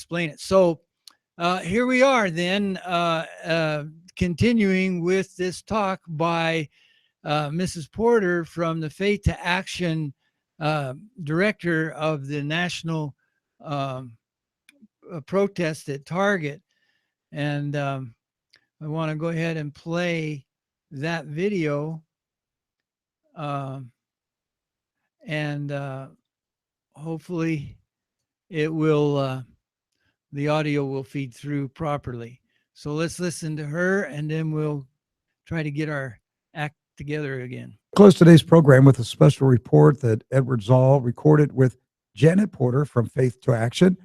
explain it. So here we are then, continuing with this talk by Mrs. Porter from the Faith to Action director of the national um, protest at Target. And I want to go ahead and play that video. Um, and hopefully it will, the audio will feed through properly. So let's listen to her and then we'll try to get our act together again. Close today's program with a special report that Edward Zoll recorded with Janet Porter from Faith to Action.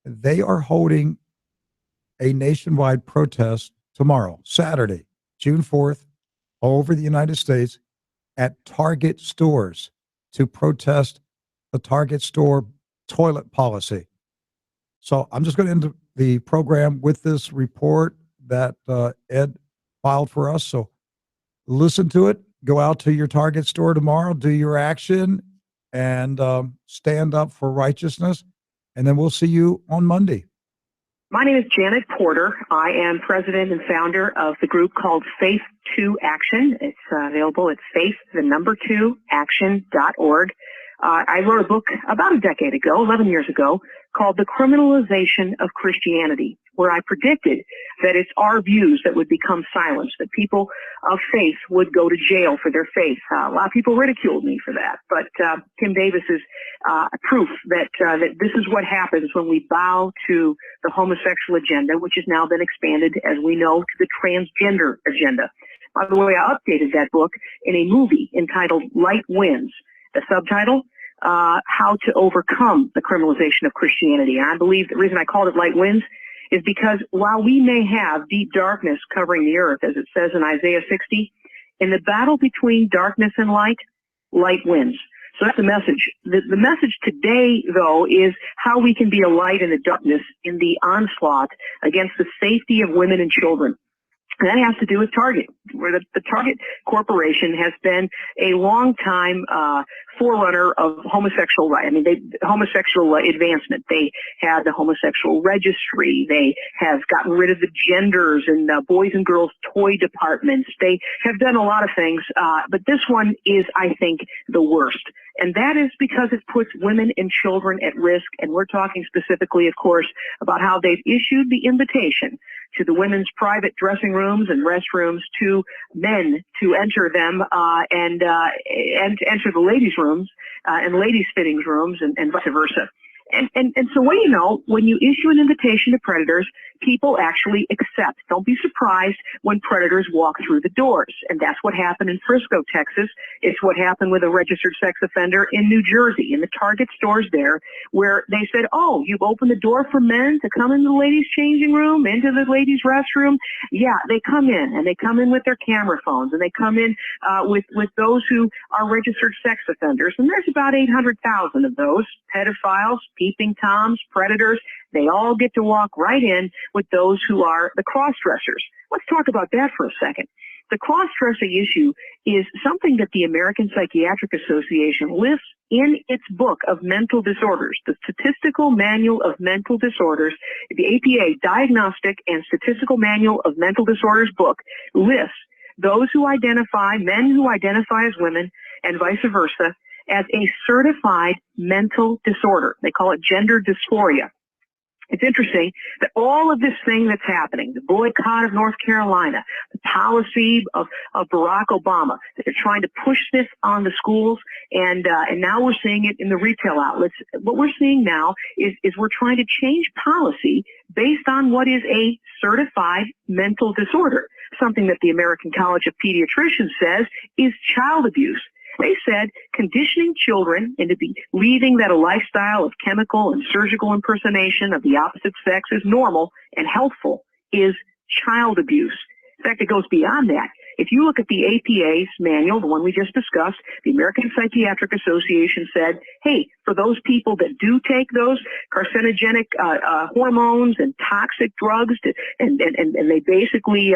They are holding a nationwide protest tomorrow, Saturday, June 4th, all over the United States at Target stores to protest the Target store toilet policy. So I'm just going to end the program with this report that Ed filed for us. So listen to it. Go out to your Target store tomorrow, do your action, and stand up for righteousness. And then we'll see you on Monday. My name is Janet Porter. I am president and founder of the group called Faith to Action. It's available at faith2action.org. I wrote a book about a decade ago, 11 years ago, called The Criminalization of Christianity, where I predicted that it's our views that would become silenced, that people of faith would go to jail for their faith. A lot of people ridiculed me for that, but Tim Davis is proof that this is what happens when we bow to the homosexual agenda, which has now been expanded, as we know, to the transgender agenda. By the way, I updated that book in a movie entitled Light Wins. The subtitle, How to Overcome the Criminalization of Christianity. And I believe the reason I called it Light Wins is because while we may have deep darkness covering the earth, as it says in Isaiah 60, in the battle between darkness and light, light wins. So that's the message. The message today, though, is how we can be a light in the darkness in the onslaught against the safety of women and children. And that has to do with Target, where the Target Corporation has been a long time forerunner of homosexual rights. I mean, homosexual advancement. They had the homosexual registry. They have gotten rid of the genders in boys and girls toy departments. They have done a lot of things, but this one is, I think, the worst. And that is because it puts women and children at risk. And we're talking specifically, of course, about how they've issued the invitation to the women's private dressing rooms and restrooms to men to enter them and enter the ladies' rooms and ladies' fittings rooms and vice versa. And so what do you know, when you issue an invitation to predators, people actually accept. Don't be surprised when predators walk through the doors. And that's what happened in Frisco, Texas. It's what happened with a registered sex offender in New Jersey, in the Target stores there, where they said, oh, you've opened the door for men to come into the ladies' changing room, into the ladies' restroom. Yeah, they come in, and they come in with their camera phones, and they come in with those who are registered sex offenders. And there's about 800,000 of those, pedophiles, peeping toms, predators. They all get to walk right in with those who are the cross-dressers. Let's talk about that for a second. The cross-dressing issue is something that the American Psychiatric Association lists in its book of mental disorders, the Statistical Manual of Mental Disorders. The APA Diagnostic and Statistical Manual of Mental Disorders book lists those who identify, men who identify as women and vice versa, as a certified mental disorder. They call it gender dysphoria. It's interesting that all of this thing that's happening, the boycott of North Carolina, the policy of Barack Obama, that they're trying to push this on the schools, and now we're seeing it in the retail outlets. What we're seeing now is we're trying to change policy based on what is a certified mental disorder, something that the American College of Pediatricians says is child abuse. They said conditioning children into believing that a lifestyle of chemical and surgical impersonation of the opposite sex is normal and healthful is child abuse. In fact, it goes beyond that. If you look at the APA's manual, the one we just discussed, the American Psychiatric Association said, hey, for those people that do take those carcinogenic hormones and toxic drugs, and they basically,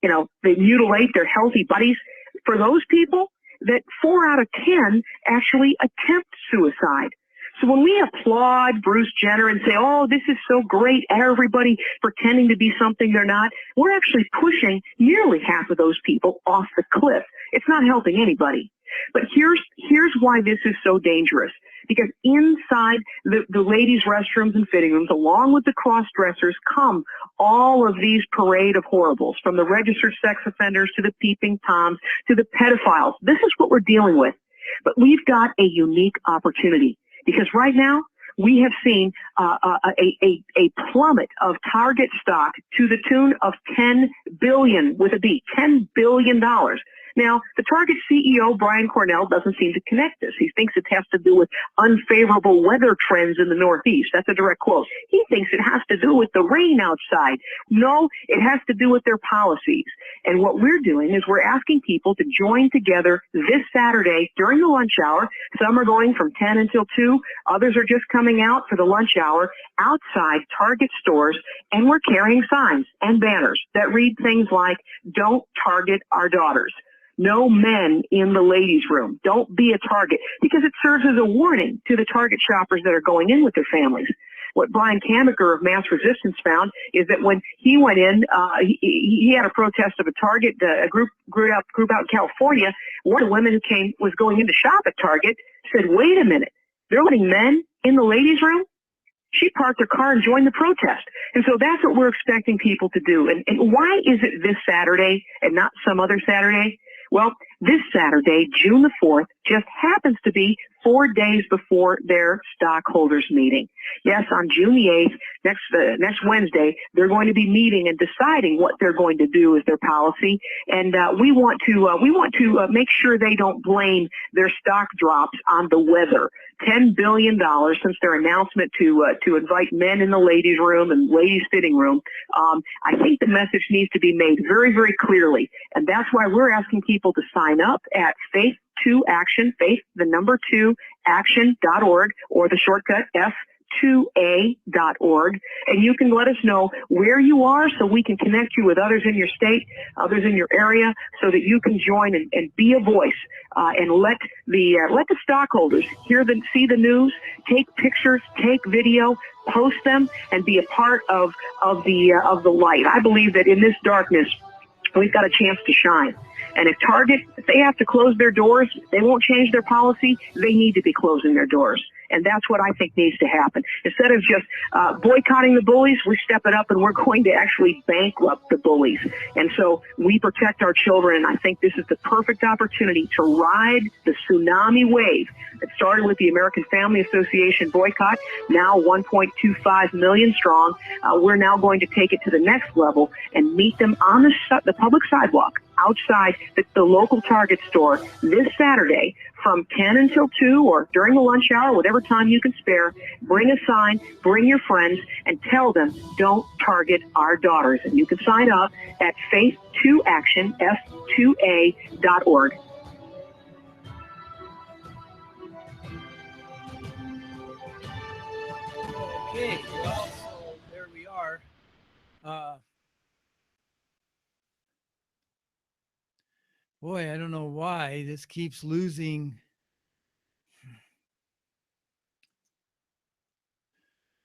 they mutilate their healthy bodies, for those people, that 4 out of 10 actually attempt suicide. So when we applaud Bruce Jenner and say, oh, this is so great, everybody pretending to be something they're not, we're actually pushing nearly half of those people off the cliff. It's not helping anybody. But here's why this is so dangerous. Because inside the ladies' restrooms and fitting rooms, along with the cross-dressers, come all of these parade of horribles, from the registered sex offenders to the peeping Toms to the pedophiles. This is what we're dealing with. But we've got a unique opportunity, because right now we have seen a plummet of Target stock to the tune of $10 billion with a B, $10 billion. Now, the Target CEO, Brian Cornell, doesn't seem to connect this. He thinks it has to do with unfavorable weather trends in the Northeast. That's a direct quote. He thinks it has to do with the rain outside. No, it has to do with their policies. And what we're doing is we're asking people to join together this Saturday during the lunch hour. Some are going from 10 until 2. Others are just coming out for the lunch hour outside Target stores, and we're carrying signs and banners that read things like, "Don't target our daughters." No men in the ladies' room. Don't be a target, because it serves as a warning to the Target shoppers that are going in with their families. What Brian Kamaker of Mass Resistance found is that when he went in, he had a protest of a Target, a group out in California. One of the women who was going in to shop at Target said, "Wait a minute, they're letting men in the ladies' room?" She parked her car and joined the protest. And so that's what we're expecting people to do. And why is it this Saturday and not some other Saturday? Well, this Saturday, June the 4th, just happens to be 4 days before their stockholders meeting. Yes, on June the 8th, next Wednesday, they're going to be meeting and deciding what they're going to do as their policy. And we want to make sure they don't blame their stock drops on the weather. $10 billion since their announcement to invite men in the ladies' room and ladies' fitting room. I think the message needs to be made very, very clearly. And that's why we're asking people to sign up at Faith to Action, Faith, the number 2, action.org, or the shortcut F2A.org. And you can let us know where you are so we can connect you with others in your state, others in your area, so that you can join and be a voice, and let the stockholders see the news, take pictures, take video, post them, and be a part of the light. I believe that in this darkness, we've got a chance to shine. And if Target, if they have to close their doors, they won't change their policy, they need to be closing their doors. And that's what I think needs to happen. Instead of just boycotting the bullies, we're stepping up and we're going to actually bankrupt the bullies. And so we protect our children, and I think this is the perfect opportunity to ride the tsunami wave that started with the American Family Association boycott, now 1.25 million strong. We're now going to take it to the next level and meet them on the public sidewalk outside the local Target store this Saturday from 10 until 2, or during the lunch hour, whatever time you can spare. Bring a sign, bring your friends, and tell them, "Don't target our daughters." And you can sign up at Faith2Action, F2A.org. Okay, well, so there we are. Boy, I don't know why this keeps losing.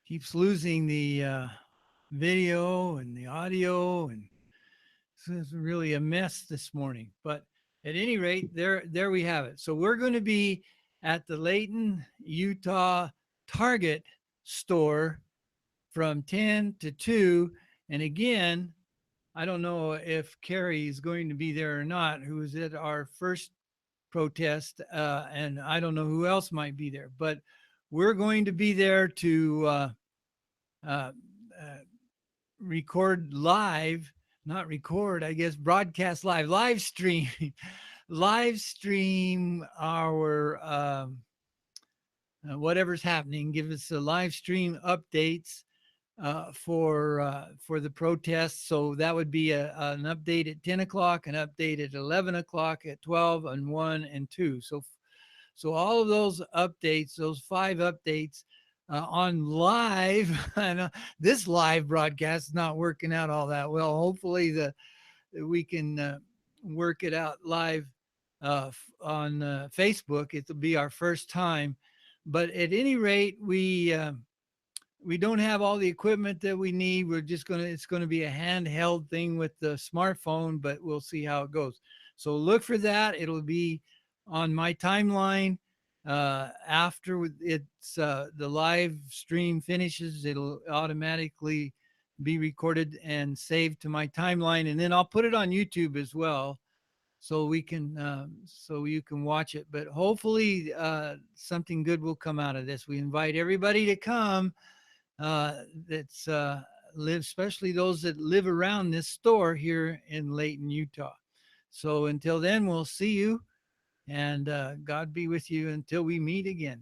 Keeps losing the video and the audio, and it's really a mess this morning. But at any rate, there we have it. So we're going to be at the Layton, Utah Target store from 10 to 2. And again, I don't know if Carrie is going to be there or not, who was at our first protest, and I don't know who else might be there, but we're going to be there to record live, not record, I guess, broadcast live stream, live stream our whatever's happening. Give us a live stream updates for the protests. So that would be an update at 10 o'clock, an update at 11 o'clock, at 12, and 1 and 2. So all of those updates, those 5 updates on live. And this live broadcast is not working out all that well. Hopefully we can work it out live on Facebook. It'll be our first time. But at any rate, we don't have all the equipment that we need. It's going to be a handheld thing with the smartphone, but we'll see how it goes. So look for that. It'll be on my timeline. After the live stream finishes, it'll automatically be recorded and saved to my timeline. And then I'll put it on YouTube as well. So you can watch it, but hopefully something good will come out of this. We invite everybody to come that's live, especially those that live around this store here in Layton, Utah. So until then, we'll see you, and God be with you until we meet again.